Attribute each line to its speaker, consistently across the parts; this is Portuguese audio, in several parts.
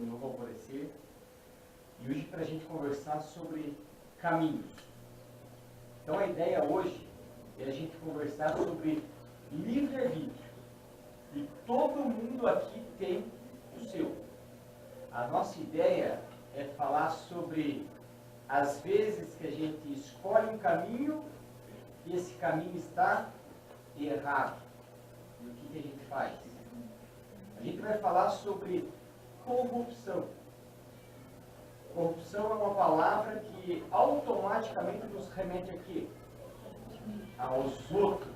Speaker 1: do Novo Alvorecer. E hoje para a gente conversar sobre caminhos. Então a ideia hoje é a gente conversar sobre livre-arbítrio. E todo mundo aqui tem o seu. A nossa ideia é falar sobre as vezes que a gente escolhe um caminho e esse caminho está errado. E o que a gente faz? A gente vai falar sobre corrupção. Corrupção é uma palavra que automaticamente nos remete aqui aos outros.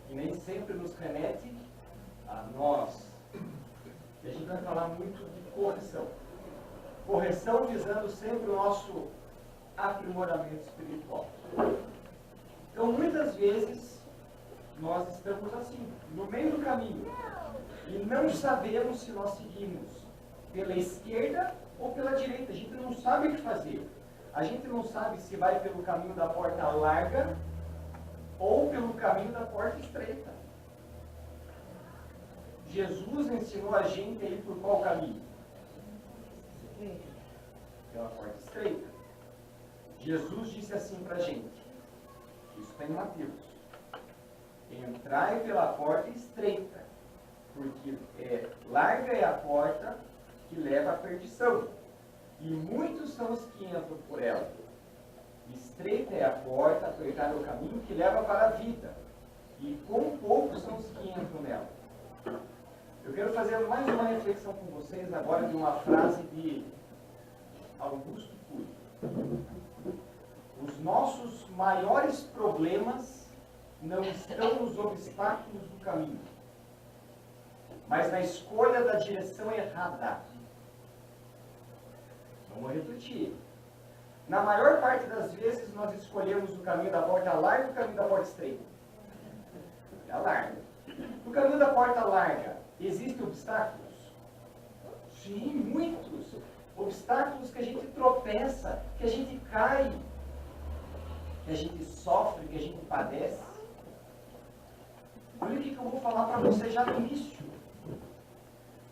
Speaker 1: E nem sempre nos remete a nós. E a gente vai falar muito de correção. Correção visando sempre o nosso aprimoramento espiritual. Então, muitas vezes, nós estamos assim, no meio do caminho. E não sabemos se nós seguimos pela esquerda ou pela direita. A gente não sabe o que fazer. A gente não sabe se vai pelo caminho da porta larga ou pelo caminho da porta estreita. Jesus ensinou a gente a ir por qual caminho? Pela porta estreita. Jesus disse assim para a gente, isso está em Mateus: entrai pela porta estreita, porque larga é a porta que leva à perdição, e muitos são os que entram por ela. Estreita é a porta, apertada é o caminho que leva para a vida, e com poucos são os que entram nela. Eu quero fazer mais uma reflexão com vocês agora de uma frase de Augusto Cury. Os nossos maiores problemas não estão nos obstáculos do caminho, mas na escolha da direção errada. Vamos repetir. Na maior parte das vezes nós escolhemos o caminho da porta larga ou o caminho da porta estreita? É a larga. No caminho da porta larga, existem obstáculos? Sim, muitos. Obstáculos que a gente tropeça, que a gente cai, que a gente sofre, que a gente padece. Olha o que eu vou falar para você já no início.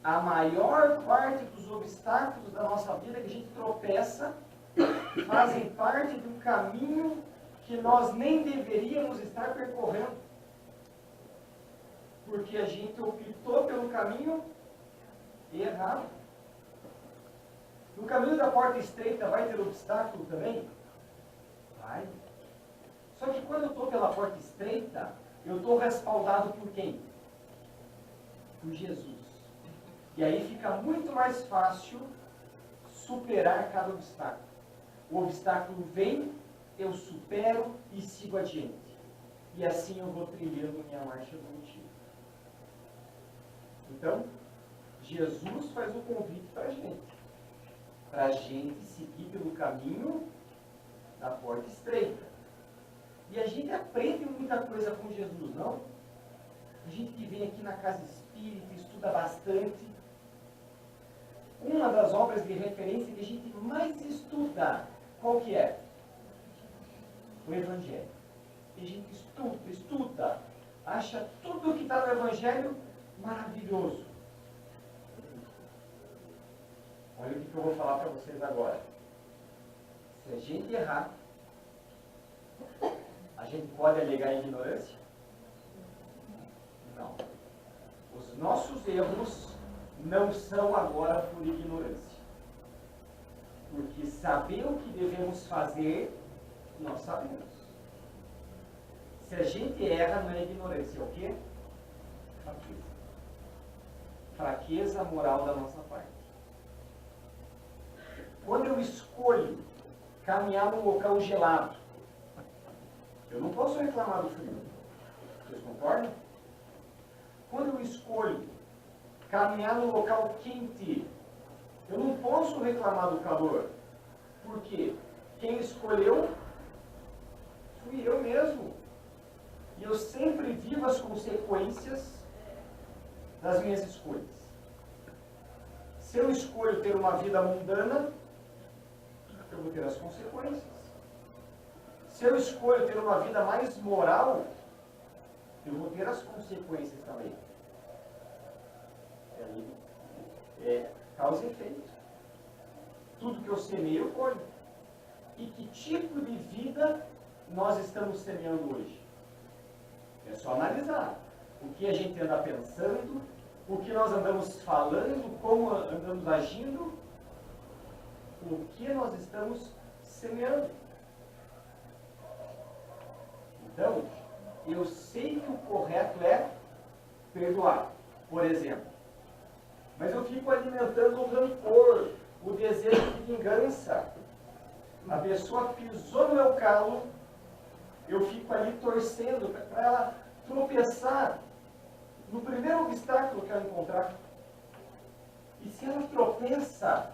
Speaker 1: A maior parte dos obstáculos da nossa vida que a gente tropeça fazem parte de um caminho que nós nem deveríamos estar percorrendo. Porque a gente optou pelo caminho errado. No caminho da porta estreita vai ter obstáculo também? Vai. Só que quando eu estou pela porta estreita, eu estou respaldado por quem? Por Jesus. E aí fica muito mais fácil superar cada obstáculo. O obstáculo vem, eu supero e sigo adiante. E assim eu vou trilhando minha marcha evolutiva. Então, Jesus faz o convite para a gente. Para a gente seguir pelo caminho da porta estreita. E a gente aprende muita coisa com Jesus, não? A gente que vem aqui na casa espírita, estuda bastante. Uma das obras de referência que a gente mais estuda, qual que é? O Evangelho. E a gente estuda, acha tudo que está no Evangelho maravilhoso. Olha o que eu vou falar para vocês agora. Se a gente errar, a gente pode alegar ignorância? Não. Os nossos erros não são agora por ignorância. Porque saber o que devemos fazer, nós sabemos. Se a gente erra, não é ignorância, é o quê? Fraqueza. Fraqueza moral da nossa parte. Quando eu escolho caminhar num local gelado, eu não posso reclamar do frio. Vocês concordam? Quando eu escolho caminhar num local quente, eu não posso reclamar do calor. Por quê? Quem escolheu fui eu mesmo. E eu sempre vivo as consequências das minhas escolhas. Se eu escolho ter uma vida mundana, eu vou ter as consequências. Se eu escolho ter uma vida mais moral, eu vou ter as consequências também. causa e efeito. Tudo que eu semeio, eu colho. E que tipo de vida nós estamos semeando hoje? É só analisar o que a gente anda pensando, o que nós andamos falando, como andamos agindo, o que nós estamos semeando. Então, eu sei que o correto é perdoar, por exemplo. Mas eu fico alimentando o rancor, o desejo de vingança. A pessoa pisou no meu calo, eu fico ali torcendo para ela tropeçar no primeiro obstáculo que ela encontrar. E se ela tropeça,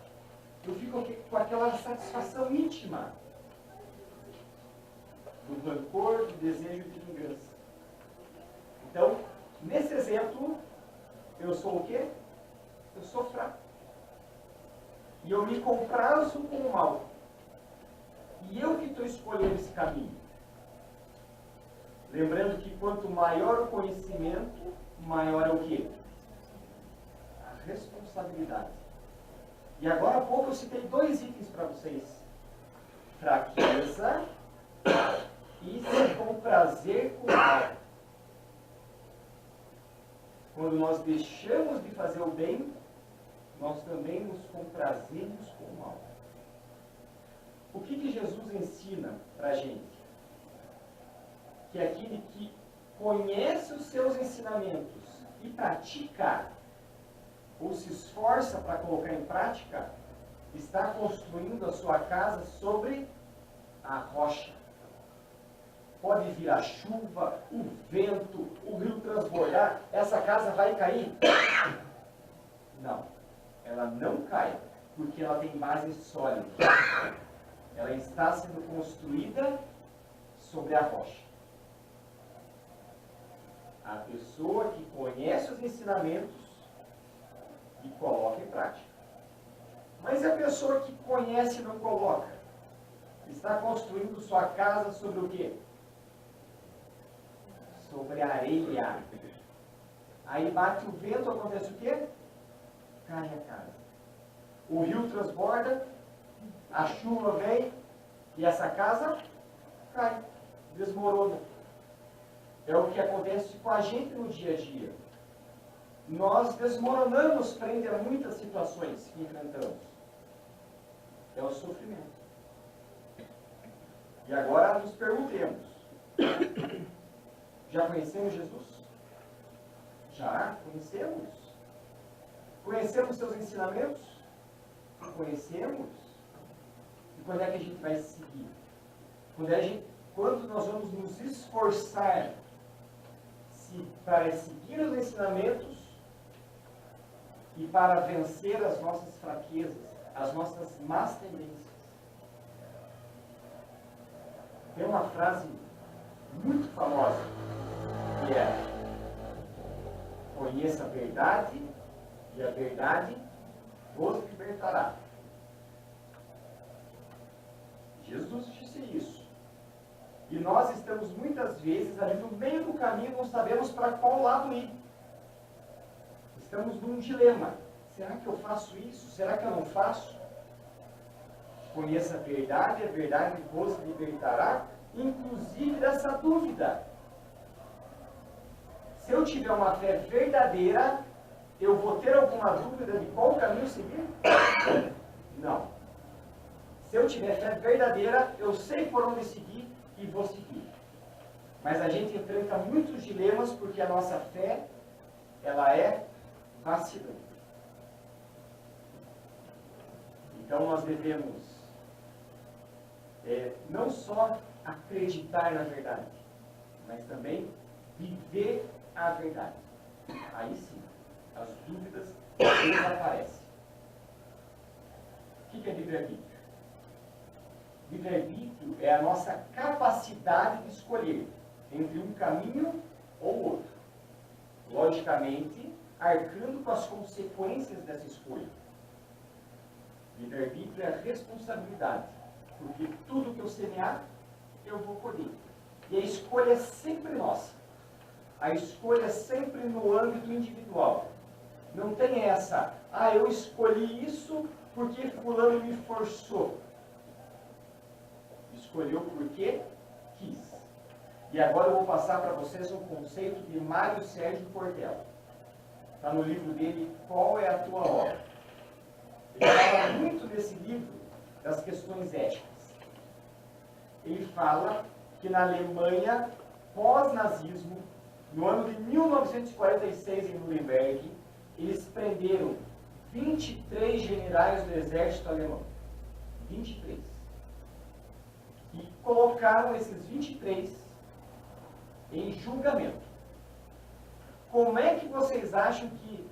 Speaker 1: eu fico com aquela satisfação íntima do rancor, do desejo de vingança. Então, nesse exemplo, eu sou o quê? Eu sou fraco. E eu me comprazo com o mal. E eu que estou escolhendo esse caminho. Lembrando que quanto maior o conhecimento, maior é o quê? A responsabilidade. E agora há pouco eu citei 2 itens para vocês. Fraqueza e se comprazer com o mal. Quando nós deixamos de fazer o bem, nós também nos comprazemos com o mal. O que Jesus ensina para a gente? Que aquele que conhece os seus ensinamentos e pratica, ou se esforça para colocar em prática, está construindo a sua casa sobre a rocha. Pode vir a chuva, o vento, o rio transbordar, essa casa vai cair? Não, ela não cai, porque ela tem base sólida. Ela está sendo construída sobre a rocha. A pessoa que conhece os ensinamentos e coloca em prática. Mas a pessoa que conhece e não coloca, está construindo sua casa sobre o quê? Sobre a areia. Aí bate o vento, acontece o quê? Cai a casa. O rio transborda, a chuva vem e essa casa cai, desmorona. É o que acontece com a gente no dia a dia. Nós desmoronamos frente a muitas situações que enfrentamos. É o sofrimento. E agora nos perguntemos: já conhecemos Jesus? Já conhecemos? Conhecemos seus ensinamentos? Conhecemos? E quando é que a gente vai seguir? Quando nós vamos nos esforçar para seguir os ensinamentos e para vencer as nossas fraquezas, as nossas más tendências. Tem uma frase muito famosa que é: conheça a verdade e a verdade vos libertará. Jesus disse isso. E nós estamos muitas vezes ali no meio do caminho, não sabemos para qual lado ir. Estamos num dilema. Será que eu faço isso? Será que eu não faço? Conheça a verdade vos libertará, inclusive dessa dúvida. Se eu tiver uma fé verdadeira, eu vou ter alguma dúvida de qual caminho seguir? Não. Se eu tiver fé verdadeira, eu sei por onde seguir e vou seguir. Mas a gente enfrenta muitos dilemas porque a nossa fé, ela é vacilante. Então nós devemos não só acreditar na verdade, mas também viver a verdade. Aí sim, as dúvidas desaparecem. O que é livre-arbítrio? Livre-arbítrio é a nossa capacidade de escolher entre um caminho ou outro. Logicamente, arcando com as consequências dessa escolha. Livre-arbítrio é a responsabilidade, porque tudo que eu semear, eu vou colher. E a escolha é sempre nossa. A escolha é sempre no âmbito individual. Não tem essa, eu escolhi isso porque fulano me forçou. Escolheu porque quis. E agora eu vou passar para vocês um conceito de Mário Sérgio Cortella. Está no livro dele, Qual é a Tua Obra? Ele fala muito nesse livro das questões éticas. Ele fala que na Alemanha, pós-nazismo, no ano de 1946, em Nuremberg, eles prenderam 23 generais do exército alemão. 23. E colocaram esses 23 em julgamento. Como é que vocês acham que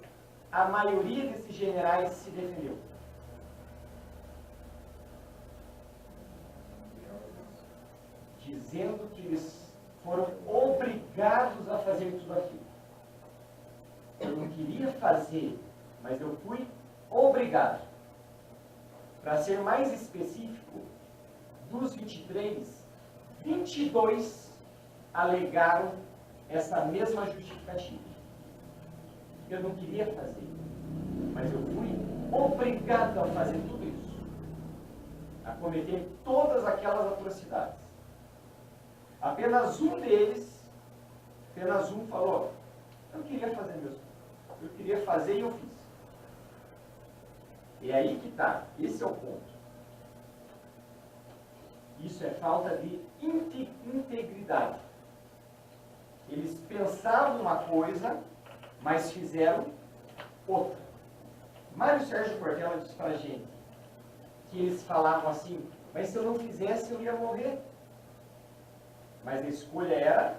Speaker 1: a maioria desses generais se defendeu? Dizendo que eles foram obrigados a fazer tudo aquilo. Eu não queria fazer, mas eu fui obrigado. Para ser mais específico, dos 23, 22 alegaram essa mesma justificativa. Eu não queria fazer, mas eu fui obrigado a fazer tudo isso. A cometer todas aquelas atrocidades. Apenas um deles, apenas um falou, eu queria fazer mesmo. Eu queria fazer e eu fiz. E é aí que está, esse é o ponto. Isso é falta de integridade. Eles pensavam uma coisa, mas fizeram outra. Mário Sérgio Cortella disse para a gente que eles falavam assim, mas se eu não fizesse eu ia morrer. Mas a escolha era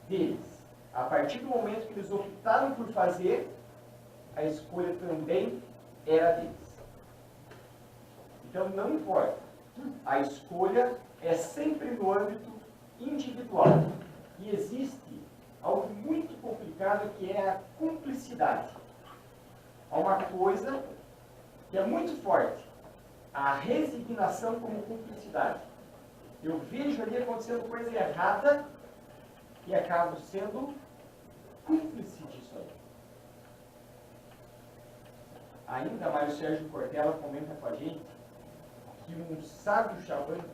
Speaker 1: deles. A partir do momento que eles optaram por fazer, a escolha também era deles. Então não importa. A escolha é sempre no âmbito individual. E existe algo muito complicado que é a cumplicidade. Há uma coisa que é muito forte. A resignação como cumplicidade. Eu vejo ali acontecendo coisa errada e acabo sendo cúmplice disso aí. Ainda Mário Sérgio Cortella comenta com a gente que um sábio chavante,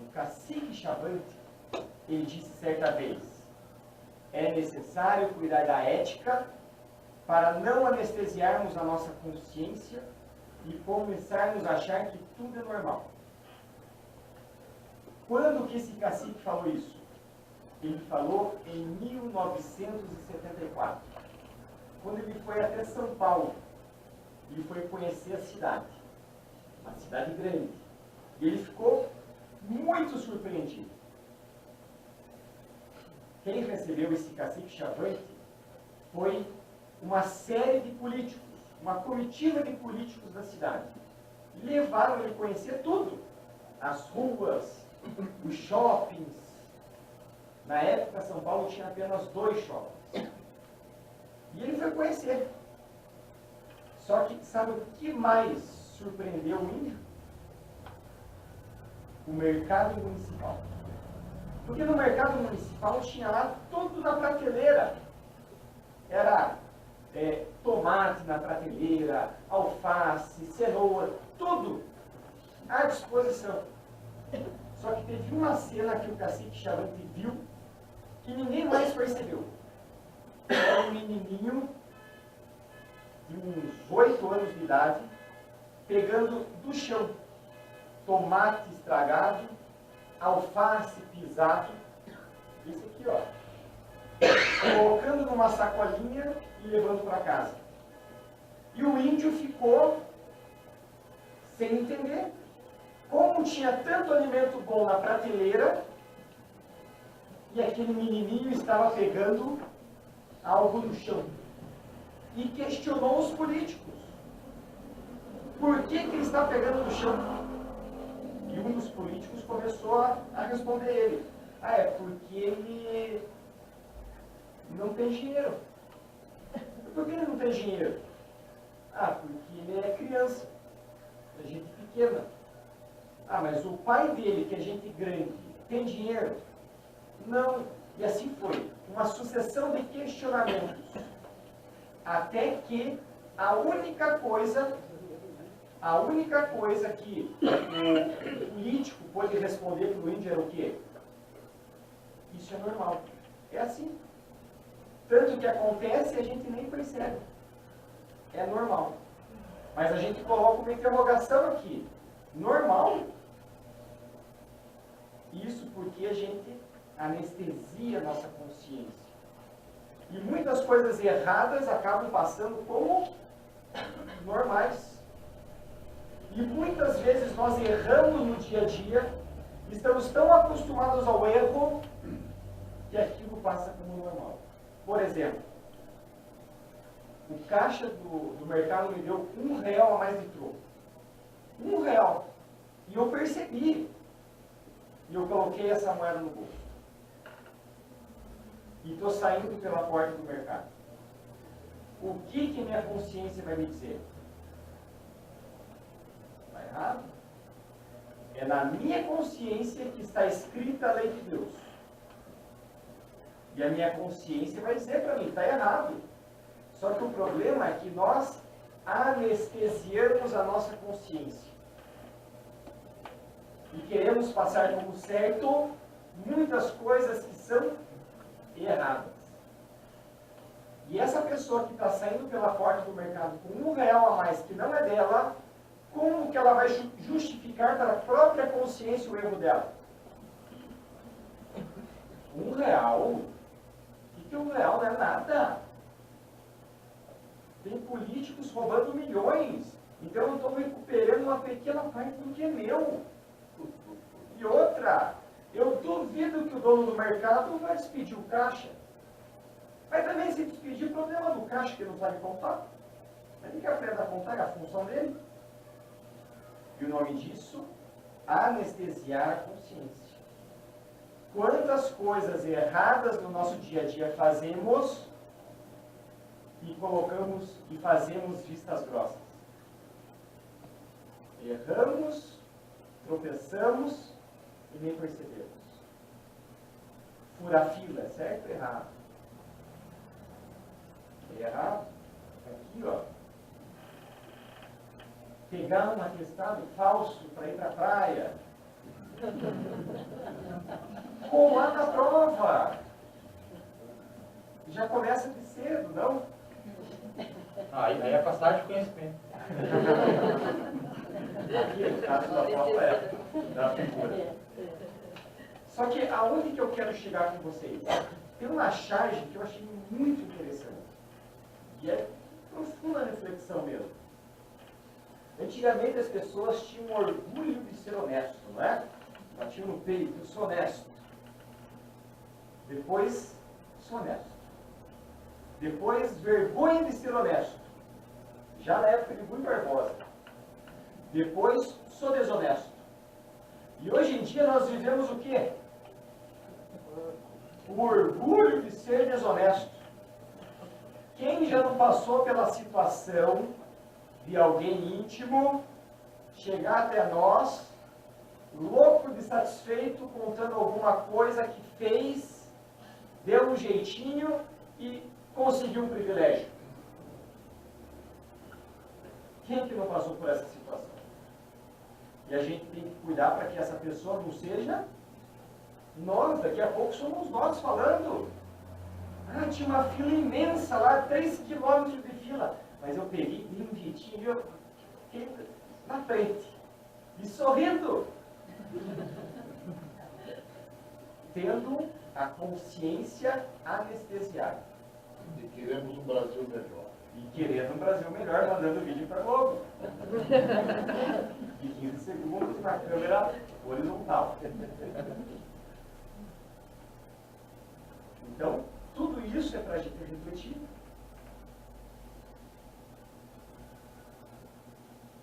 Speaker 1: um cacique chavante, ele disse certa vez, é necessário cuidar da ética para não anestesiarmos a nossa consciência e começarmos a achar que tudo é normal. Quando que esse cacique falou isso? Ele falou em 1974. Quando ele foi até São Paulo, ele foi conhecer a cidade grande. E ele ficou muito surpreendido. Quem recebeu esse cacique chavante foi uma série de políticos, uma comitiva de políticos da cidade. Levaram ele a conhecer tudo. As ruas, os shoppings. Na época, São Paulo tinha apenas 2 shoppings. E ele foi conhecer. Só que sabe o que mais surpreendeu o índio? O mercado municipal. Porque no mercado municipal tinha lá tudo na prateleira. Era tomate na prateleira, alface, cenoura, tudo à disposição. Só que teve uma cena que o cacique chavante viu que ninguém mais percebeu. Era um menininho de uns 8 anos de idade pegando do chão tomate estragado, alface pisado, isso aqui, ó, colocando numa sacolinha e levando para casa. E o índio ficou sem entender como tinha tanto alimento bom na prateleira e aquele menininho estava pegando algo no chão. E questionou os políticos. Por que ele está pegando no chão? E um dos políticos começou a responder ele. É porque ele não tem dinheiro. Por que ele não tem dinheiro? Porque ele é criança, é gente pequena. Mas o pai dele, que é gente grande, tem dinheiro? Não. E assim foi. Uma sucessão de questionamentos. até que a única coisa que o político pôde responder para o índio era o quê? Isso é normal. É assim. Tanto que acontece e a gente nem percebe. É normal. Mas a gente coloca uma interrogação aqui. Normal? Isso porque a gente anestesia a nossa consciência. E muitas coisas erradas acabam passando como normais. E muitas vezes nós erramos no dia a dia, estamos tão acostumados ao erro, que aquilo passa como normal. Por exemplo, o caixa do mercado me deu R$1 a mais de troco. R$1. E eu percebi. E eu coloquei essa moeda no bolso. E estou saindo pela porta do mercado. O que minha consciência vai me dizer? Está errado? É na minha consciência que está escrita a lei de Deus. E a minha consciência vai dizer para mim, está errado. Só que o problema é que nós anestesiamos a nossa consciência. E queremos passar como certo muitas coisas que são erradas. E essa pessoa que está saindo pela porta do mercado com R$1 a mais, que não é dela, como que ela vai justificar para a própria consciência o erro dela? R$1? Que R$1 não é nada. Tem políticos roubando milhões. Então eu estou recuperando uma pequena parte do que é meu. E outra, eu duvido que o dono do mercado vai despedir o caixa. Mas também se despedir, problema do caixa que não sabe contar. Mas tem que aprender a contar, é a função dele. E o nome disso? Anestesiar a consciência. Quantas coisas erradas no nosso dia a dia fazemos e colocamos e fazemos vistas grossas. Erramos, tropeçamos e nem percebemos. Furar fila, certo ou errado? É errado? Aqui, ó. Pegar um atestado falso para ir para a praia. Colar na prova. Já começa de cedo, não?
Speaker 2: Aí é passagem de conhecimento.
Speaker 1: Aqui, no caso da prova é da figura. Só que aonde que eu quero chegar com vocês? Tem uma charge que eu achei muito interessante. E é profunda reflexão mesmo. Antigamente as pessoas tinham orgulho de ser honesto, não é? Batiam no peito, eu sou honesto. Depois, sou honesto. Depois, vergonha de ser honesto. Já na época de Rui Barbosa. Depois, sou desonesto. E hoje em dia nós vivemos o quê? O orgulho de ser desonesto. Quem já não passou pela situação de alguém íntimo chegar até nós, louco de satisfeito, contando alguma coisa que fez, deu um jeitinho e conseguiu um privilégio? Quem que não passou por essa situação? E a gente tem que cuidar para que essa pessoa não seja nós. Daqui a pouco somos nós falando. Ah, tinha uma fila imensa lá, 3 quilômetros de fila. Mas eu peguei, dei um jeitinho e eu fiquei na frente. E sorrindo. Tendo a consciência anestesiada.
Speaker 3: E queremos um Brasil melhor.
Speaker 1: E querendo um Brasil melhor, mandando vídeo para Globo. De 15 segundos na câmera horizontal. Então, tudo isso é para a gente refletir.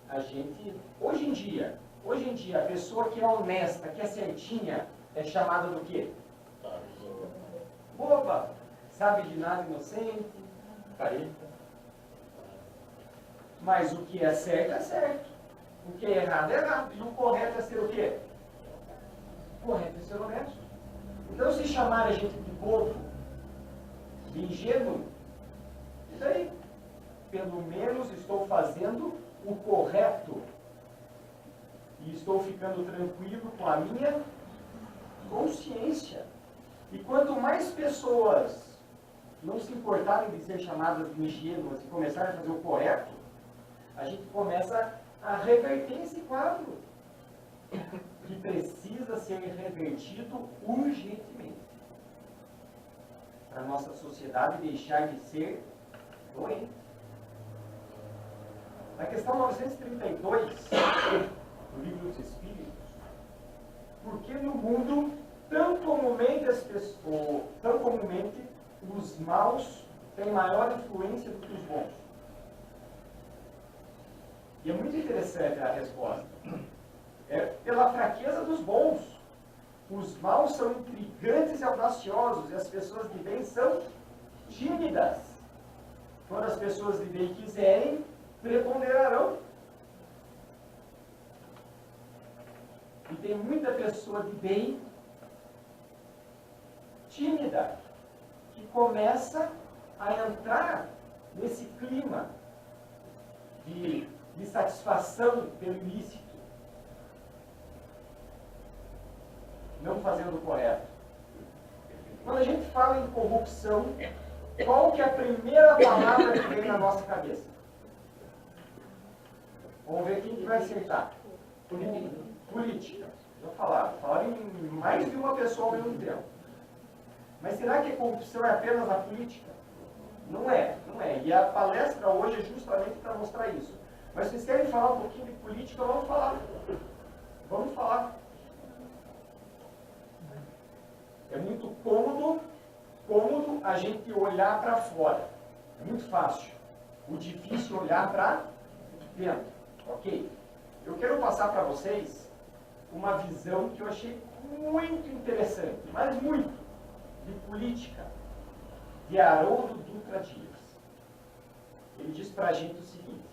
Speaker 1: A gente, hoje em dia, a pessoa que é honesta, que é certinha, é chamada do quê? Boba, sabe de nada, inocente, careta. Mas o que é certo. O que é errado. E o correto é ser o quê? O correto é ser honesto. Então, se chamar a gente de bobo, de ingênuo, e daí? pelo menos estou fazendo o correto. E estou ficando tranquilo com a minha consciência. E quanto mais pessoas não se importarem de ser chamadas de ingênuas e começarem a fazer o correto, a gente começa a reverter esse quadro, que precisa ser revertido urgentemente, para a nossa sociedade deixar de ser doente. Na questão 932, do Livro dos Espíritos, por que no mundo tão comumente os maus têm maior influência do que os bons? E é muito interessante a resposta. É pela fraqueza dos bons. Os maus são intrigantes e audaciosos, e as pessoas de bem são tímidas. Quando as pessoas de bem quiserem, preponderarão. E tem muita pessoa de bem tímida, que começa a entrar nesse clima de satisfação pelo ilícito, não fazendo o correto. Quando a gente fala em corrupção, qual que é a primeira palavra que vem na nossa cabeça? Vamos ver quem que vai acertar. Política. Já falaram em mais de uma pessoa ao mesmo tempo. Mas será que a corrupção é apenas a política? Não é, não é. E a palestra hoje é justamente para mostrar isso. Mas se vocês querem falar um pouquinho de política, vamos falar. Vamos falar. É muito cômodo a gente olhar para fora. É muito fácil. O difícil é olhar para dentro. Ok? Eu quero passar para vocês uma visão que eu achei muito interessante, mas muito, de política, de Haroldo Dutra Dias. Ele diz para a gente o seguinte.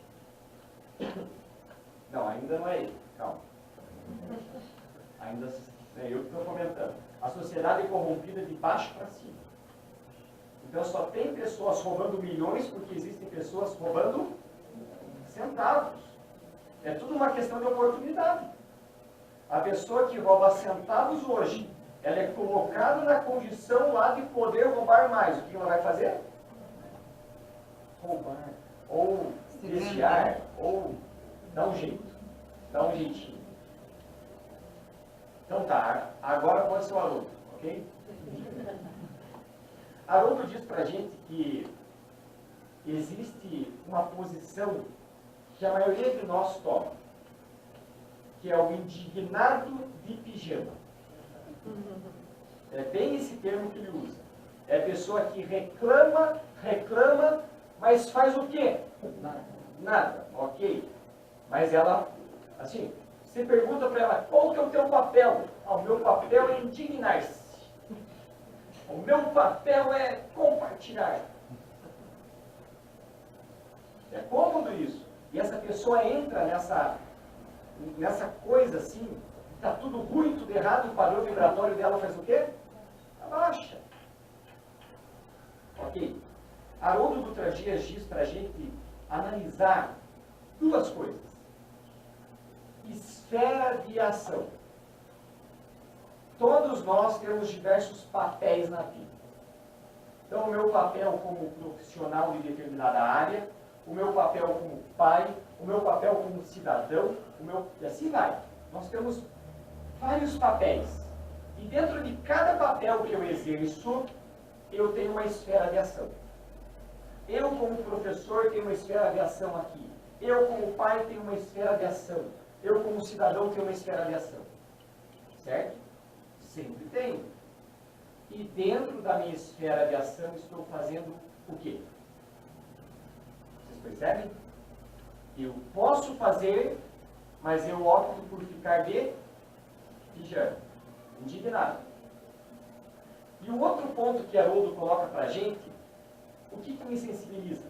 Speaker 1: Não, ainda não é ele. Calma. Ainda é eu que estou comentando. A sociedade é corrompida de baixo para cima. Então só tem pessoas roubando milhões porque existem pessoas roubando centavos. É tudo uma questão de oportunidade. A pessoa que rouba centavos hoje, ela é colocada na condição lá de poder roubar mais. O que ela vai fazer? Roubar. Ou desviar, ou dar um jeito. Dar um jeitinho. Então tá, agora pode ser o Haroldo, ok? Haroldo diz pra gente que existe uma posição que a maioria de nós toma, que é o indignado de pijama. É bem esse termo que ele usa. É a pessoa que reclama, mas faz o quê? Nada, ok? Mas ela, assim, você pergunta para ela, qual que é o teu papel? Ah, o meu papel é indignar-se. O meu papel é compartilhar. É cômodo isso. E essa pessoa entra nessa coisa assim, está tudo ruim, tudo errado, o padrão vibratório dela faz o quê? Abaixa. Ok. Haroldo Dutra Dias diz para a gente analisar duas coisas. Esfera de ação. Todos nós temos diversos papéis na vida. Então, o meu papel como profissional de determinada área, o meu papel como pai, o meu papel como cidadão, e assim vai. Nós temos vários papéis. E dentro de cada papel que eu exerço, eu tenho uma esfera de ação. Eu, como professor, tenho uma esfera de ação aqui. Eu, como pai, tenho uma esfera de ação. Eu, como cidadão, tenho uma esfera de ação. Certo? Sempre tenho. E dentro da minha esfera de ação, estou fazendo o quê? Vocês percebem? Eu posso fazer, mas eu opto por ficar de pijama, indignado. E o outro ponto que Haroldo coloca para a gente, o que me sensibiliza?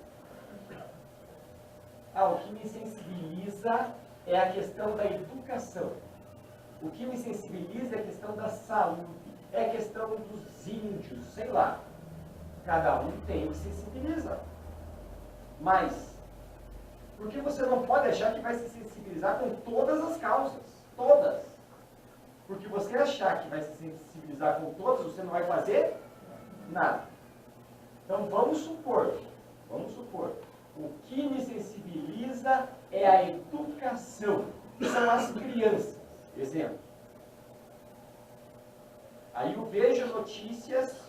Speaker 1: O que me sensibiliza é a questão da educação. O que me sensibiliza é a questão da saúde, é a questão dos índios, sei lá. Cada um tem o que sensibiliza. Mas Porque você não pode achar que vai se sensibilizar com todas as causas. Todas. Porque você achar que vai se sensibilizar com todas, você não vai fazer nada. Então vamos supor, o que me sensibiliza é a educação, que são as crianças. Exemplo. Aí eu vejo notícias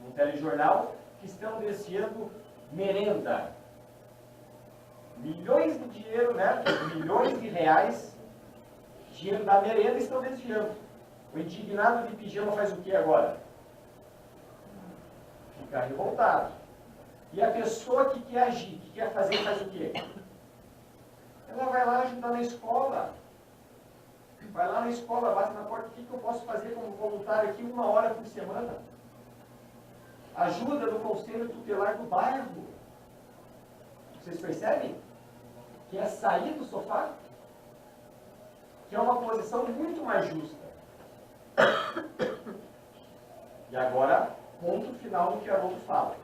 Speaker 1: no telejornal que estão desviando merenda. Milhões de dinheiro, né? Milhões de reais, dinheiro da merenda estão desviando. O indignado de pijama faz o que agora? Fica revoltado. E a pessoa que quer agir, que quer fazer, faz o quê? Ela vai lá ajudar na escola. Vai lá na escola, bate na porta, o que eu posso fazer como voluntário aqui 1 hora por semana? Ajuda no conselho tutelar do bairro. Vocês percebem? Que é sair do sofá, que é uma posição muito mais justa. E agora, ponto final do que Haroldo fala.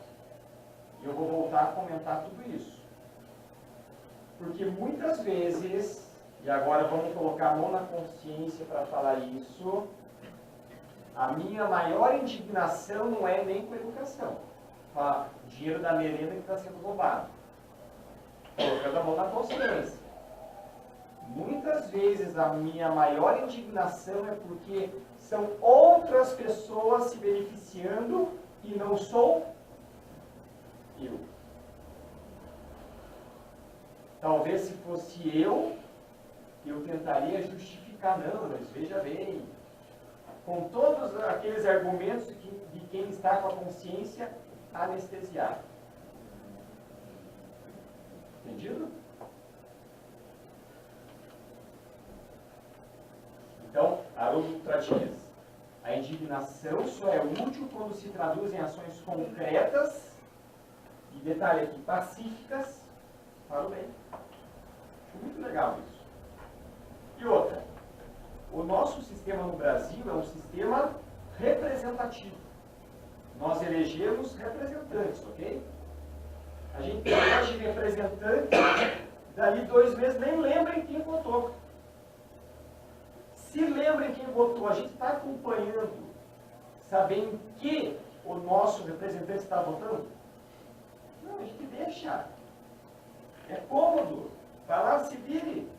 Speaker 1: Eu vou voltar a comentar tudo isso. Porque muitas vezes, e agora vamos colocar a mão na consciência para falar isso, a minha maior indignação não é nem com a educação, com o dinheiro da merenda que está sendo roubado. Colocando a mão na consciência. Muitas vezes a minha maior indignação é porque são outras pessoas se beneficiando e não sou eu. Talvez se fosse eu tentaria justificar, não, mas veja bem, com todos aqueles argumentos de quem está com a consciência anestesiada. Entendido? Então, Haroldo Tratias, a indignação só é útil quando se traduz em ações concretas, e detalhe aqui, pacíficas, para o bem. Acho muito legal isso. E outra, o nosso sistema no Brasil é um sistema representativo. Nós elegemos representantes, ok? A gente elege representante, dali 2 meses nem lembrem quem votou. Se lembrem quem votou, a gente está acompanhando, sabendo que o nosso representante está votando? Não, a gente deixa. É cômodo. Vai lá, se vire.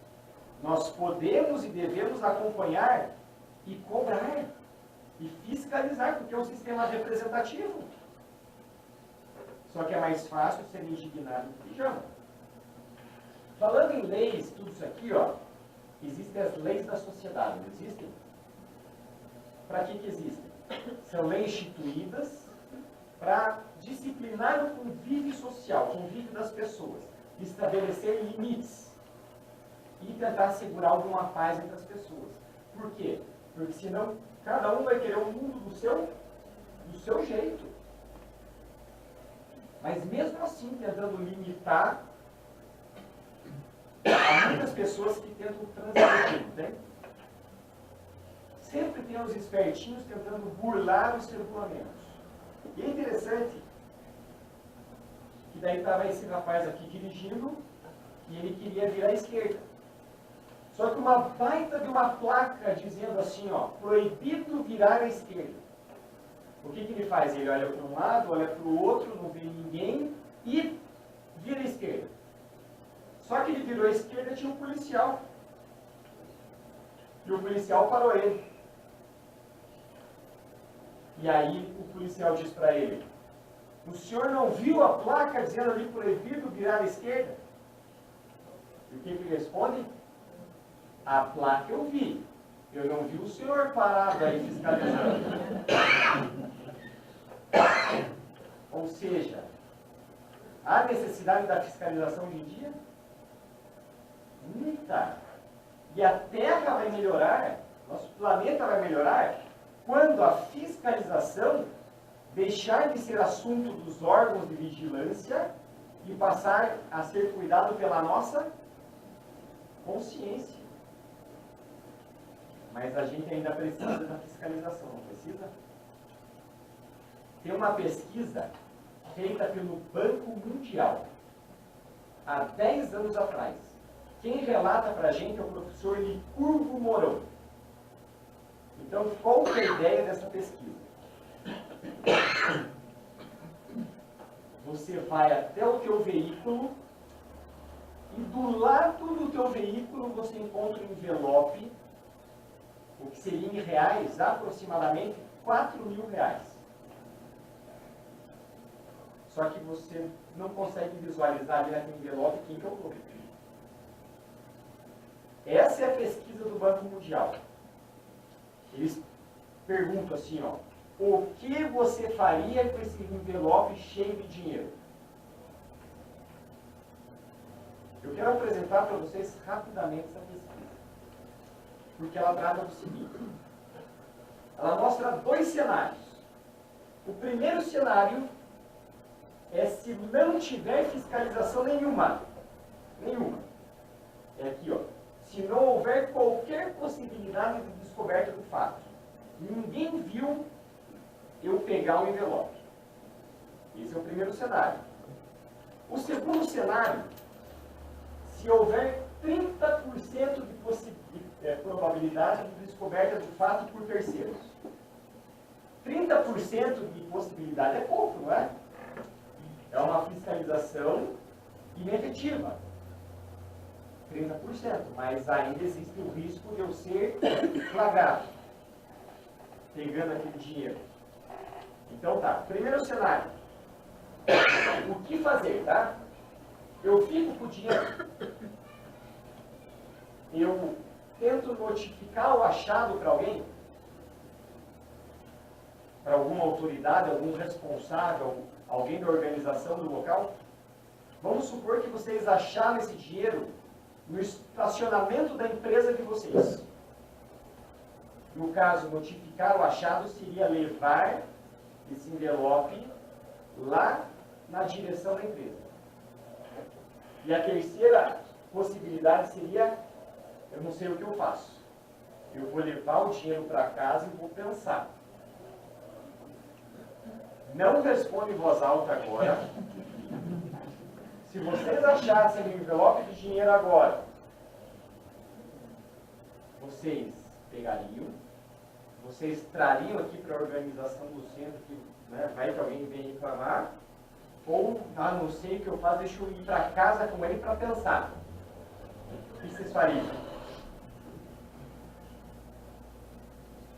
Speaker 1: Nós podemos e devemos acompanhar e cobrar e fiscalizar, porque é um sistema representativo. Só que é mais fácil ser indignado do pijama. Falando em leis, tudo isso aqui, ó, existem as leis da sociedade, não existem? Para que existem? São leis instituídas para disciplinar o convívio social, o convívio das pessoas, estabelecer limites e tentar assegurar alguma paz entre as pessoas. Por quê? Porque senão cada um vai querer um mundo do seu jeito. Mas mesmo assim, tentando limitar, há muitas pessoas que tentam transgredir, né? Sempre tem os espertinhos tentando burlar os regulamentos. E é interessante que daí estava esse rapaz aqui dirigindo e ele queria virar à esquerda. Só que uma baita de uma placa dizendo assim, ó, proibido virar à esquerda. O que ele faz? Ele olha para um lado, olha para o outro, não vê ninguém e vira à esquerda. Só que ele virou à esquerda e tinha um policial. E o policial parou ele. E aí o policial diz para ele, o senhor não viu a placa dizendo ali proibido virar à esquerda? E o que ele responde? A placa eu vi. Eu não vi o senhor parado aí fiscalizando. Ou seja, há necessidade da fiscalização hoje em dia? Muita. E a Terra vai melhorar, nosso planeta vai melhorar, quando a fiscalização deixar de ser assunto dos órgãos de vigilância e passar a ser cuidado pela nossa consciência. Mas a gente ainda precisa da fiscalização, não precisa? Tem uma pesquisa feita pelo Banco Mundial. há 10 anos atrás. Quem relata para a gente é o professor Licurgo Mourão. Então, qual que é a ideia dessa pesquisa? Você vai até o teu veículo e do lado do teu veículo você encontra um envelope, o que seria em reais aproximadamente R$4.000. Só que você não consegue visualizar ali naquele envelope quem jogou. Essa é a pesquisa do Banco Mundial. Eles perguntam assim, ó, o que você faria com esse envelope cheio de dinheiro? Eu quero apresentar para vocês rapidamente essa pesquisa, porque ela trata do seguinte. Ela mostra 2 cenários. O primeiro cenário é se não tiver fiscalização nenhuma. É aqui, ó. Se não houver qualquer possibilidade de descoberta do fato. Ninguém viu eu pegar o envelope. Esse é o primeiro cenário. O segundo cenário, se houver 30% de probabilidade de descoberta do fato por terceiros. 30% de possibilidade é pouco, não é? É uma fiscalização inefetiva. 30%, mas ainda existe o risco de eu ser flagrado, pegando aquele dinheiro. Então tá, primeiro cenário. O que fazer, tá? Eu fico com o dinheiro. Eu tento notificar o achado para alguém, para alguma autoridade, algum responsável, alguém da organização do local. Vamos supor que vocês acharam esse dinheiro no estacionamento da empresa de vocês. No caso, notificar o achado seria levar esse envelope lá na direção da empresa. E a terceira possibilidade seria, eu não sei o que eu faço. Eu vou levar o dinheiro para casa e vou pensar. Não responde em voz alta agora. Se vocês achassem o envelope de dinheiro agora, vocês pegariam, vocês trariam aqui para a organização do centro, que vai que alguém vem reclamar, ou, não sei o que eu faço, deixa eu ir para casa com ele para pensar. O que vocês fariam?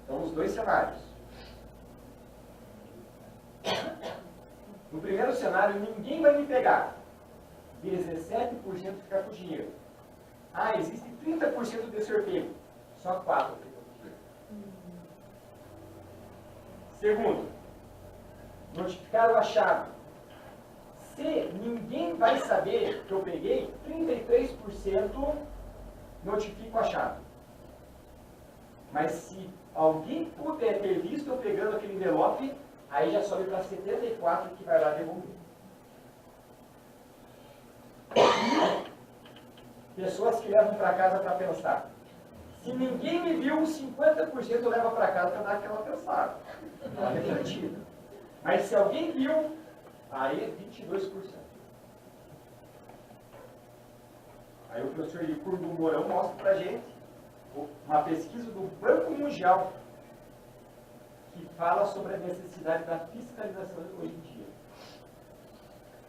Speaker 1: Então, os 2 cenários. No primeiro cenário, ninguém vai me pegar. 17% fica com o dinheiro. Existe 30% de ser pego. Só 4% ficam com o dinheiro. Segundo, notificar o achado. Se ninguém vai saber que eu peguei, 33% notifica o achado. Mas se alguém puder ter visto eu pegando aquele envelope, aí já sobe para 74% que vai lá devolver. Pessoas que levam para casa para pensar. Se ninguém me viu, 50% leva para casa para dar aquela pensada. Uma refletida. Mas se alguém viu, aí é 22%. Aí o professor Licurgo Mourão mostra para a gente uma pesquisa do Banco Mundial que fala sobre a necessidade da fiscalização hoje em dia.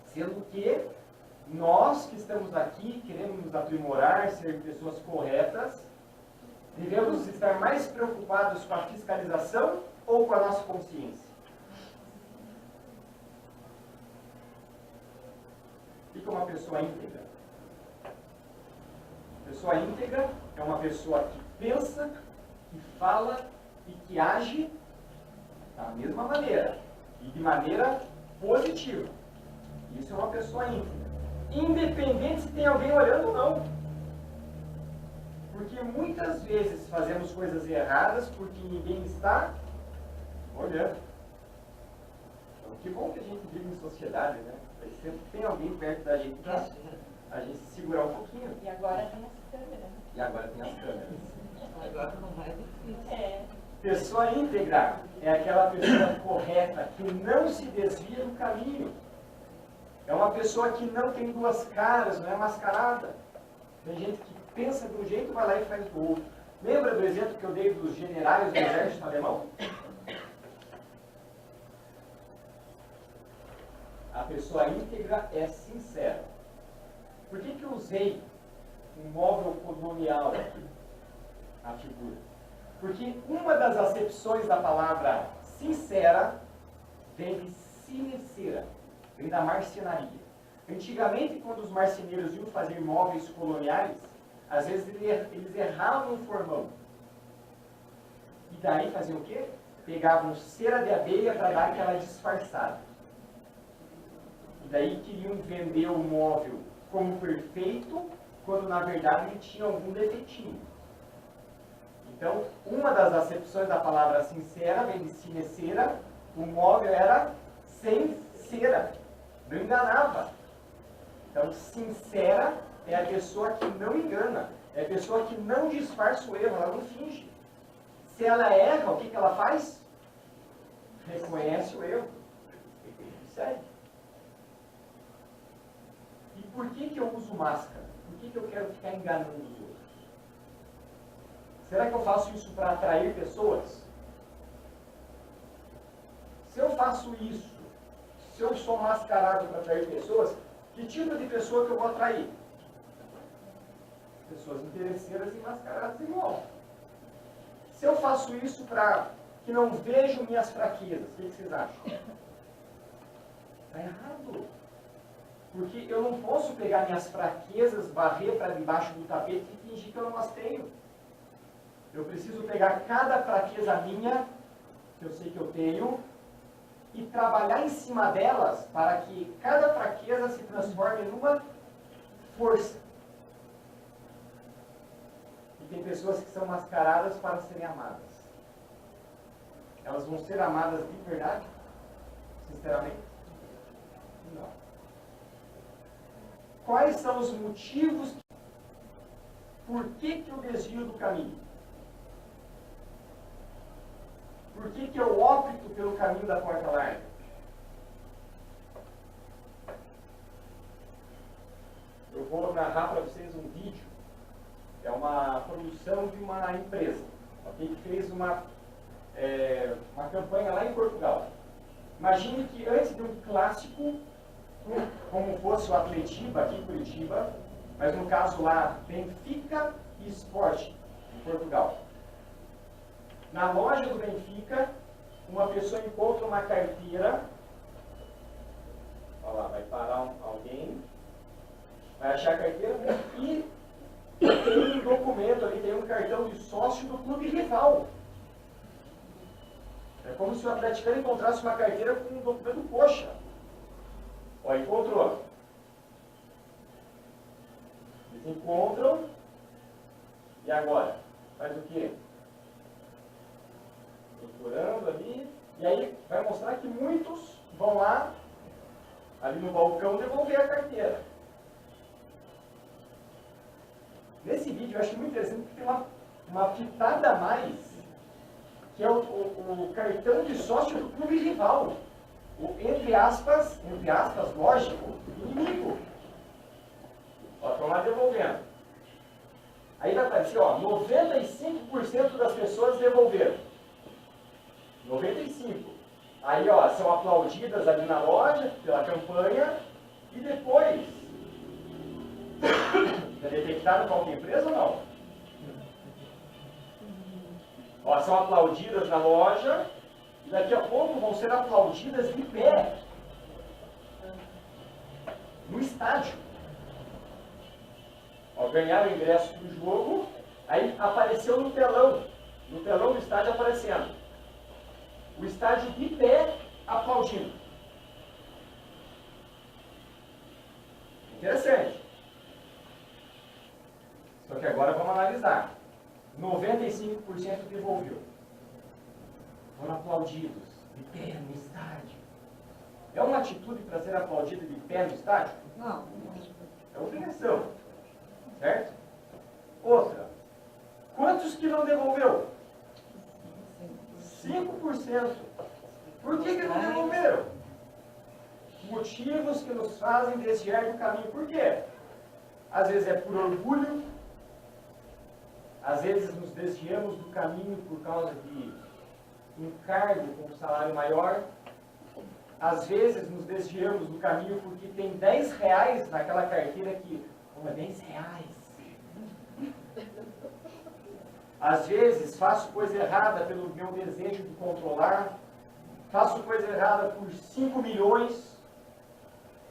Speaker 1: Sendo que nós que estamos aqui, queremos nos aprimorar, ser pessoas corretas, devemos estar mais preocupados com a fiscalização ou com a nossa consciência? Fica uma pessoa íntegra. Pessoa íntegra é uma pessoa que pensa, que fala e que age da mesma maneira e de maneira positiva. Isso é uma pessoa íntegra. Independente se tem alguém olhando ou não. Porque muitas vezes fazemos coisas erradas porque ninguém está olhando. Então, que bom que a gente vive em sociedade, né? Sempre tem alguém perto da gente para a gente se segurar um pouquinho.
Speaker 4: E agora tem as câmeras.
Speaker 1: E agora tem as câmeras.
Speaker 4: Agora não vai difícil.
Speaker 1: Pessoa íntegra é aquela pessoa correta que não se desvia do caminho. É uma pessoa que não tem duas caras, não é mascarada. Tem gente que pensa de um jeito, vai lá e faz do outro. Lembra do exemplo que eu dei dos generais do exército alemão? A pessoa íntegra é sincera. Por que eu usei um móvel colonial aqui, a figura? Porque uma das acepções da palavra sincera vem de sincera, vem da marcenaria. Antigamente, quando os marceneiros iam fazer móveis coloniais, às vezes eles erravam o formão. E daí faziam o quê? Pegavam cera de abelha para dar aquela disfarçada. E daí queriam vender o móvel como perfeito, quando na verdade ele tinha algum defeitinho. Então, uma das acepções da palavra sincera vem de sinecera, o móvel era sem cera, não enganava. Então, sincera é a pessoa que não engana, é a pessoa que não disfarça o erro, ela não finge. Se ela erra, o que ela faz? Reconhece o erro. E segue. E por que eu uso máscara? Por que eu quero ficar enganando os outros? Será que eu faço isso para atrair pessoas? Se eu faço isso, se eu sou mascarado para atrair pessoas, que tipo de pessoa que eu vou atrair? Pessoas interesseiras e mascaradas igual. Se eu faço isso para que não vejam minhas fraquezas, o que vocês acham? Está errado. Porque eu não posso pegar minhas fraquezas, varrer para debaixo do tapete e fingir que eu não as tenho. Eu preciso pegar cada fraqueza minha, que eu sei que eu tenho, e trabalhar em cima delas para que cada fraqueza se transforme numa força. E tem pessoas que são mascaradas para serem amadas. Elas vão ser amadas de verdade? Sinceramente? Não. Quais são os motivos? Por que eu desvio do caminho? Por que eu opto pelo caminho da porta larga? Eu vou narrar para vocês um vídeo. É uma produção de uma empresa, okay, que fez uma campanha lá em Portugal. Imagine que antes de um clássico, como fosse o Atletiba aqui em Curitiba, mas no caso lá, Benfica e Sport, em Portugal. Na loja do Benfica, uma pessoa encontra uma carteira. Olha lá, vai parar alguém, vai achar a carteira e tem um documento ali, tem um cartão de sócio do clube rival. É como se o atleticano encontrasse uma carteira com um documento coxa. Ó, encontrou. Eles encontram e agora? Faz o quê? Procurando ali, e aí vai mostrar que muitos vão lá, ali no balcão, devolver a carteira. Nesse vídeo eu acho muito interessante porque tem uma pitada a mais, que é o cartão de sócio do clube rival. O, entre aspas, lógico, inimigo. Ó, estão lá devolvendo. Aí vai aparecer, ó, 95% das pessoas devolveram. 95. Aí, ó, são aplaudidas ali na loja, pela campanha, e depois, é detectado qualquer empresa ou não? Ó, são aplaudidas na loja, e daqui a pouco vão ser aplaudidas de pé, no estádio. Ó, ganharam o ingresso do jogo, aí apareceu no telão do estádio aparecendo. O estádio de pé aplaudindo. Interessante. Só que agora vamos analisar. 95% devolveu. Foram aplaudidos de pé no estádio. É uma atitude para ser aplaudido de pé no estádio?
Speaker 4: Não.
Speaker 1: É obrigação. Certo? Outra. Quantos que não devolveu? 5%. Por que não devolveram? motivos que nos fazem desviar do caminho. Por quê? Às vezes é por orgulho, às vezes nos desviamos do caminho por causa de um cargo com um salário maior, às vezes nos desviamos do caminho porque tem 10 reais naquela carteira que, é 10 reais. Às vezes faço coisa errada pelo meu desejo de controlar, faço coisa errada por 5 milhões.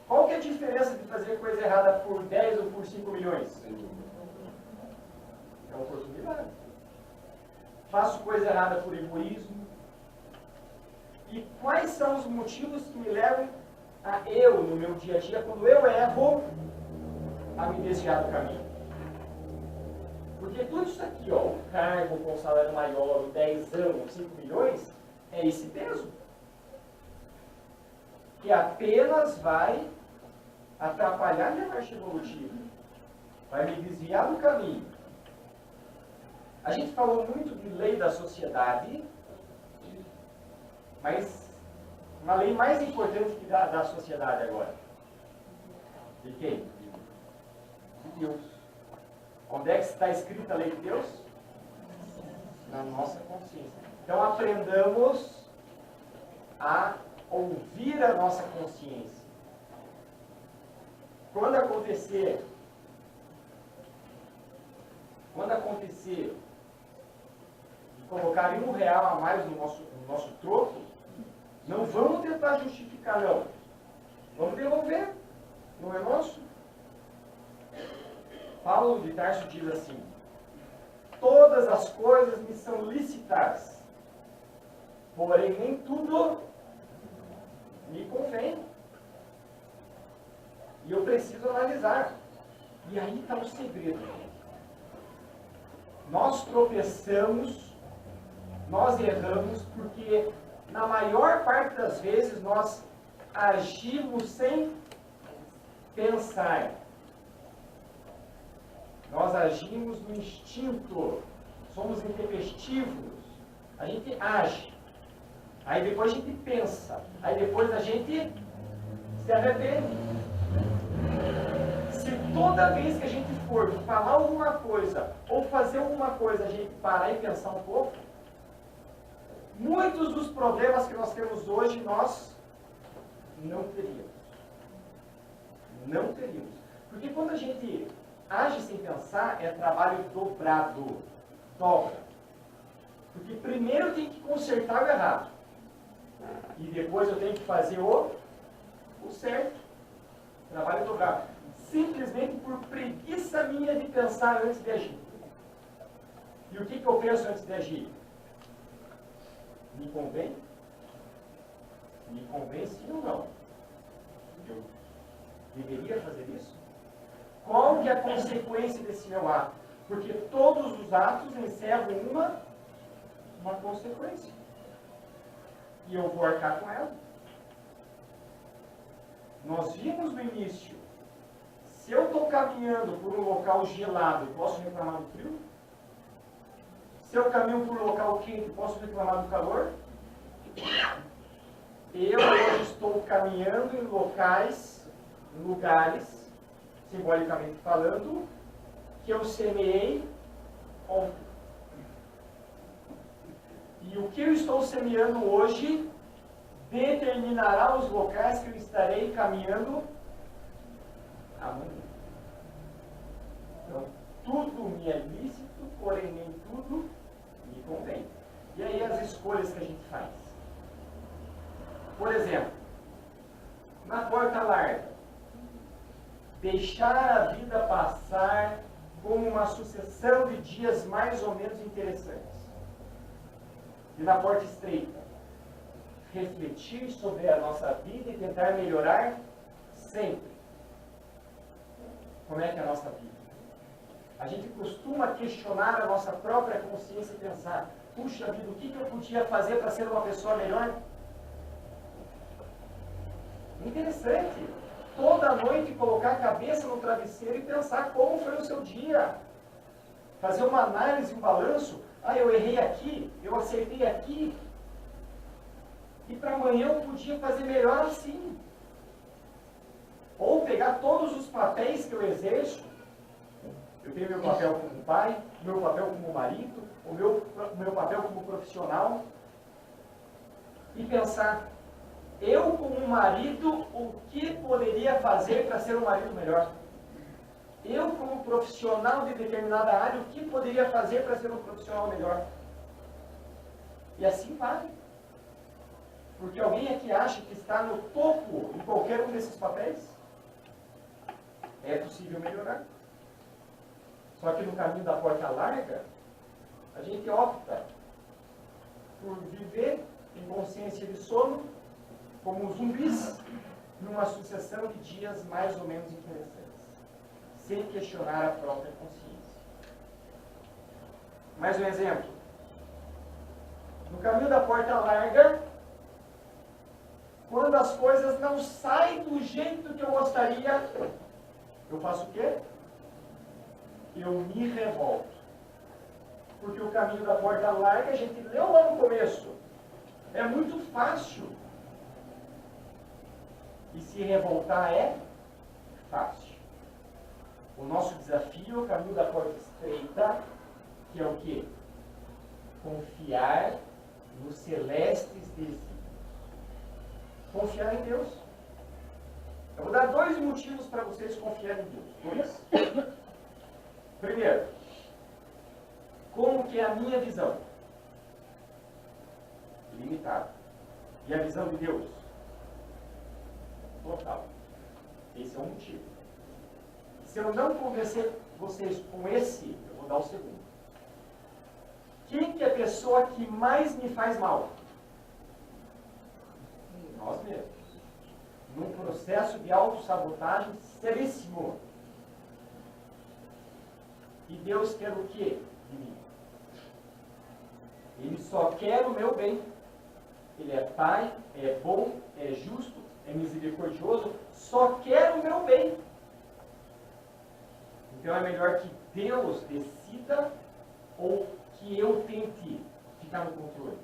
Speaker 1: Qual que é a diferença de fazer coisa errada por 10 ou por 5 milhões? É oportunidade. Faço coisa errada por egoísmo. E quais são os motivos que me levam a eu, no meu dia a dia, quando eu erro, a me desviar do caminho? Porque tudo isso aqui, ó, o cargo com salário maior, o 10 anos, 5 milhões, é esse peso. Que apenas vai atrapalhar minha marcha evolutiva. Vai me desviar do caminho. A gente falou muito de lei da sociedade, mas uma lei mais importante que da sociedade agora. De quem? De Deus. Onde é que está escrita a lei de Deus? Na nossa consciência. Então aprendamos a ouvir a nossa consciência. Quando acontecer de colocarem R$1 a mais no nosso troco, não vamos tentar justificar, não. Vamos devolver. Não é nosso? Paulo de Tarso diz assim: todas as coisas me são lícitas, porém nem tudo me convém. E eu preciso analisar. E aí está o segredo. Nós tropeçamos, nós erramos, porque na maior parte das vezes nós agimos sem pensar. Nós agimos no instinto, somos intempestivos, a gente age, aí depois a gente pensa, aí depois a gente se arrepende. Se toda vez que a gente for falar alguma coisa ou fazer alguma coisa a gente parar e pensar um pouco, muitos dos problemas que nós temos hoje nós não teríamos. Não teríamos. Porque quando a gente age sem pensar, é trabalho dobrado. Dobra. Porque primeiro eu tenho que consertar o errado. E depois eu tenho que fazer o certo. Trabalho dobrado. Simplesmente por preguiça minha de pensar antes de agir. E o que eu penso antes de agir? Me convém? Me convém sim ou não? Eu deveria fazer isso? Qual que é a consequência desse meu ato? Porque todos os atos encerram uma consequência. E eu vou arcar com ela. Nós vimos no início, se eu estou caminhando por um local gelado, posso reclamar do frio? Se eu caminho por um local quente, posso reclamar do calor? Eu hoje estou caminhando em lugares, simbolicamente falando, que eu semeei ontem. E o que eu estou semeando hoje determinará os locais que eu estarei caminhando amanhã. Então, tudo me é lícito, porém nem tudo me convém. E aí as escolhas que a gente faz. Por exemplo, na porta larga, deixar a vida passar como uma sucessão de dias mais ou menos interessantes. E na porta estreita, refletir sobre a nossa vida e tentar melhorar sempre. Como é que é a nossa vida? A gente costuma questionar a nossa própria consciência e pensar: puxa vida, o que eu podia fazer para ser uma pessoa melhor? Interessante. Toda noite colocar a cabeça no travesseiro e pensar como foi o seu dia. Fazer uma análise, um balanço. Ah, eu errei aqui, eu acertei aqui. E para amanhã eu podia fazer melhor assim. Ou pegar todos os papéis que eu exerço. Eu tenho meu papel como pai, meu papel como marido, o meu papel como profissional. E pensar, eu como marido, o que poderia fazer para ser um marido melhor? Eu como profissional de determinada área, o que poderia fazer para ser um profissional melhor? E assim vai. Porque alguém aqui acha que está no topo em qualquer um desses papéis? É possível melhorar. Só que no caminho da porta larga, a gente opta por viver em consciência de sono, como zumbis, numa sucessão de dias mais ou menos interessantes, sem questionar a própria consciência. Mais um exemplo. No caminho da porta larga, quando as coisas não saem do jeito que eu gostaria, eu faço o quê? Eu me revolto. Porque o caminho da porta larga, a gente leu lá no começo, é muito fácil. E se revoltar é fácil. O nosso desafio é o caminho da porta estreita, que é o quê? Confiar nos celestes desígnios. Confiar em Deus. Eu vou dar 2 motivos para vocês confiarem em Deus. 2. Primeiro, como que é a minha visão? Limitada. E a visão de Deus? Total. Esse é um motivo. Se eu não convencer vocês com esse, eu vou dar o segundo. Quem que é a pessoa que mais me faz mal? Nós mesmos. Num processo de autossabotagem seríssimo. E Deus quer o quê de mim? Ele só quer o meu bem. Ele é Pai, é bom, é justo, é misericordioso, só quer o meu bem. Então é melhor que Deus decida ou que eu tente ficar no controle.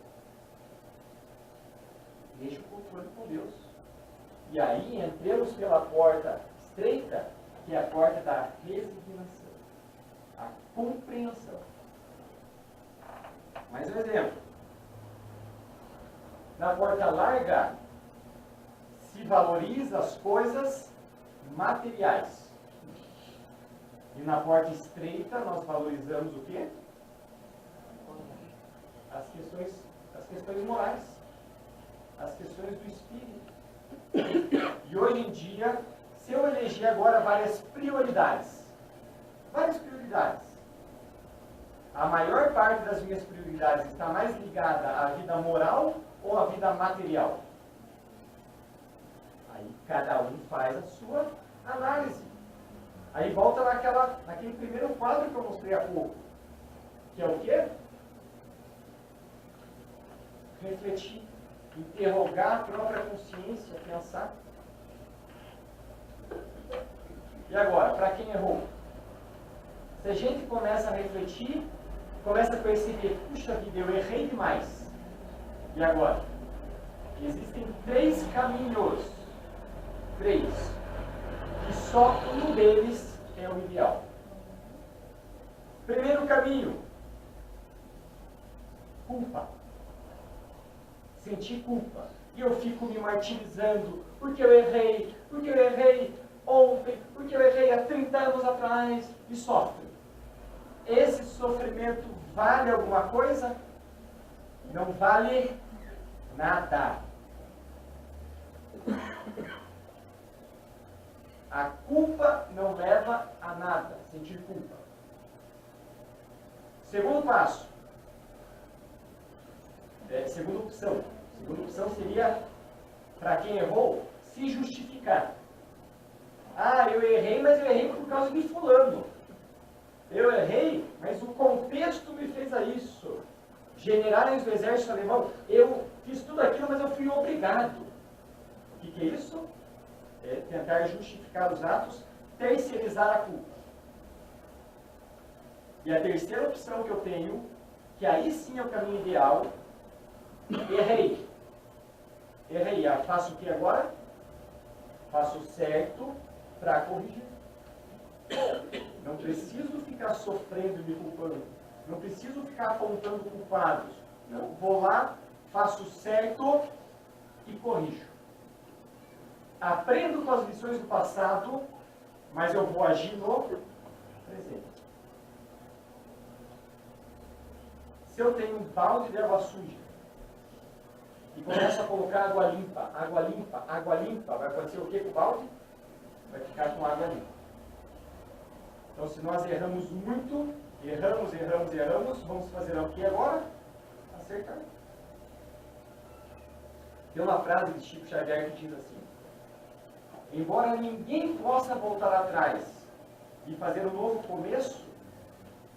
Speaker 1: Deixa o controle com Deus. E aí entramos pela porta estreita, que é a porta da resignação, a compreensão. Mais um exemplo. Na porta larga, se valoriza as coisas materiais. E na porta estreita, nós valorizamos o quê? As questões morais. As questões do espírito. E hoje em dia, se eu eleger agora várias prioridades, a maior parte das minhas prioridades está mais ligada à vida moral ou à vida material? Aí cada um faz a sua análise. Aí volta naquele primeiro quadro que eu mostrei há pouco. Que é o quê? Refletir, interrogar a própria consciência, pensar. E agora, para quem errou? Se a gente começa a refletir, começa a perceber, puxa vida, eu errei demais. E agora? Existem 3 caminhos. 3. E só um deles é o ideal. Primeiro caminho. Culpa. Sentir culpa. E eu fico me martirizando, porque eu errei ontem, porque eu errei há 30 anos atrás, e sofre. Esse sofrimento vale alguma coisa? Não vale nada. A culpa não leva a nada, sentir culpa. Segundo passo. Segunda opção. Segunda opção seria, para quem errou, se justificar. Ah, eu errei, mas eu errei por causa de fulano. Eu errei, mas o contexto me fez a isso. Generais do exército alemão, eu fiz tudo aquilo, mas eu fui obrigado. O que é isso? É tentar justificar os atos, terceirizar a culpa. E a terceira opção que eu tenho, que aí sim é o caminho ideal, errei. Faço o que agora? faço certo para corrigir. Não preciso ficar sofrendo e me culpando. Não preciso ficar apontando culpados. Não, vou lá, faço certo e corrijo. Aprendo com as lições do passado, mas eu vou agir no presente. Se eu tenho um balde de água suja e começo a colocar água limpa, vai acontecer o que com o balde? Vai ficar com água limpa. Então, se nós erramos muito, erramos, vamos fazer o que agora? Acertar. Tem uma frase de Chico Xavier que diz assim: embora ninguém possa voltar atrás e fazer um novo começo,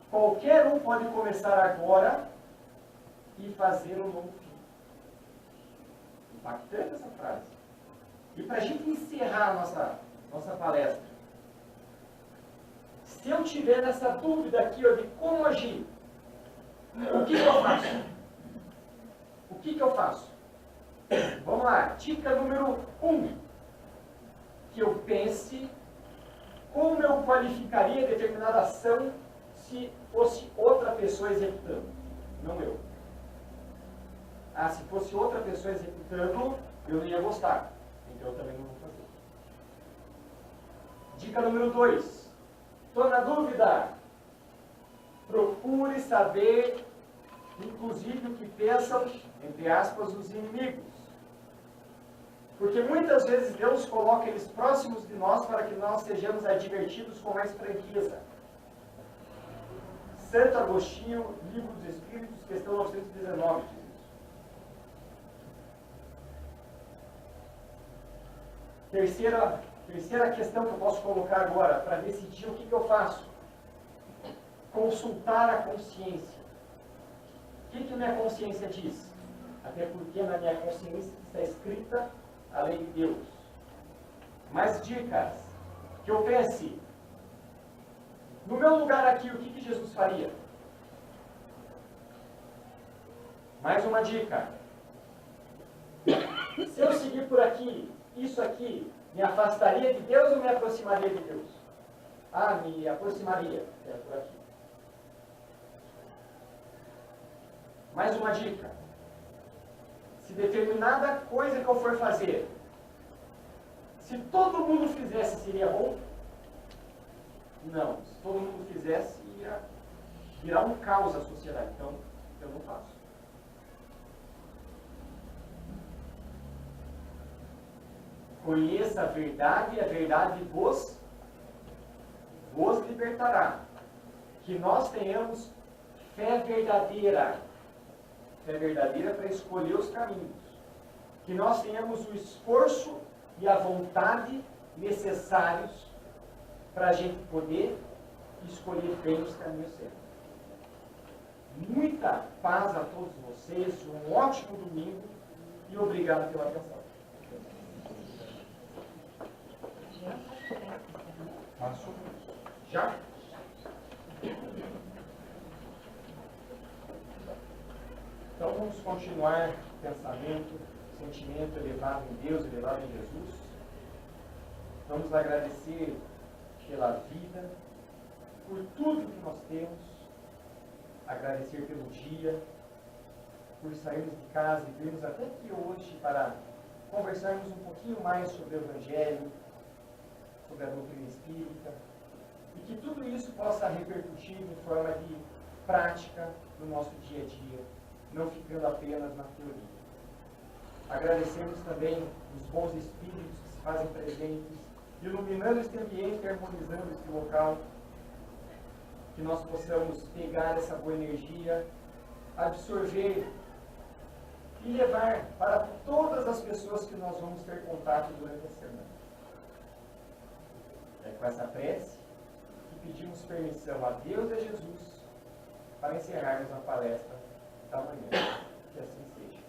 Speaker 1: qualquer um pode começar agora e fazer um novo fim. Impactante essa frase. E para a gente encerrar a nossa palestra, se eu tiver essa dúvida aqui de como agir, o que eu faço? O que eu faço? Vamos lá, dica número 1. Que eu pense como eu qualificaria determinada ação se fosse outra pessoa executando, não eu. Ah, se fosse outra pessoa executando, eu não ia gostar. Então eu também não vou fazer. Dica número 2. Estou na dúvida. Procure saber, inclusive, o que pensam, entre aspas, os inimigos. Porque muitas vezes Deus coloca eles próximos de nós para que nós sejamos advertidos com mais franqueza. Santo Agostinho, Livro dos Espíritos, questão 919, diz isso. Terceira questão que eu posso colocar agora, para decidir o que eu faço. Consultar a consciência. O que minha consciência diz? Até porque na minha consciência está escrita a lei de Deus. Mais dicas. Que eu pense, no meu lugar aqui, o que Jesus faria? Mais uma dica. Se eu seguir por aqui, isso aqui, me afastaria de Deus ou me aproximaria de Deus? Ah, me aproximaria. É por aqui. Mais uma dica. Se determinada coisa que eu for fazer, se todo mundo fizesse, seria bom? Não. Se todo mundo fizesse, ia virar um caos a sociedade. Então, eu não faço. Conheça a verdade e a verdade vos libertará. Que nós tenhamos fé verdadeira. Fé verdadeira para escolher os caminhos. Que nós tenhamos o esforço e a vontade necessários para a gente poder escolher bem os caminhos certos. Muita paz a todos vocês, um ótimo domingo e obrigado pela atenção. Passou? Já? Então vamos continuar o pensamento, sentimento elevado em Deus, elevado em Jesus. Vamos agradecer pela vida, por tudo que nós temos, agradecer pelo dia, por sairmos de casa e virmos até aqui hoje para conversarmos um pouquinho mais sobre o Evangelho, sobre a doutrina espírita, e que tudo isso possa repercutir em forma de prática no nosso dia a dia, não ficando apenas na teoria. Agradecemos também os bons espíritos que se fazem presentes, iluminando este ambiente, harmonizando este local, que nós possamos pegar essa boa energia, absorver e levar para todas as pessoas que nós vamos ter contato durante a semana. É com essa prece que pedimos permissão a Deus e a Jesus para encerrarmos a palestra da manhã. Que assim seja.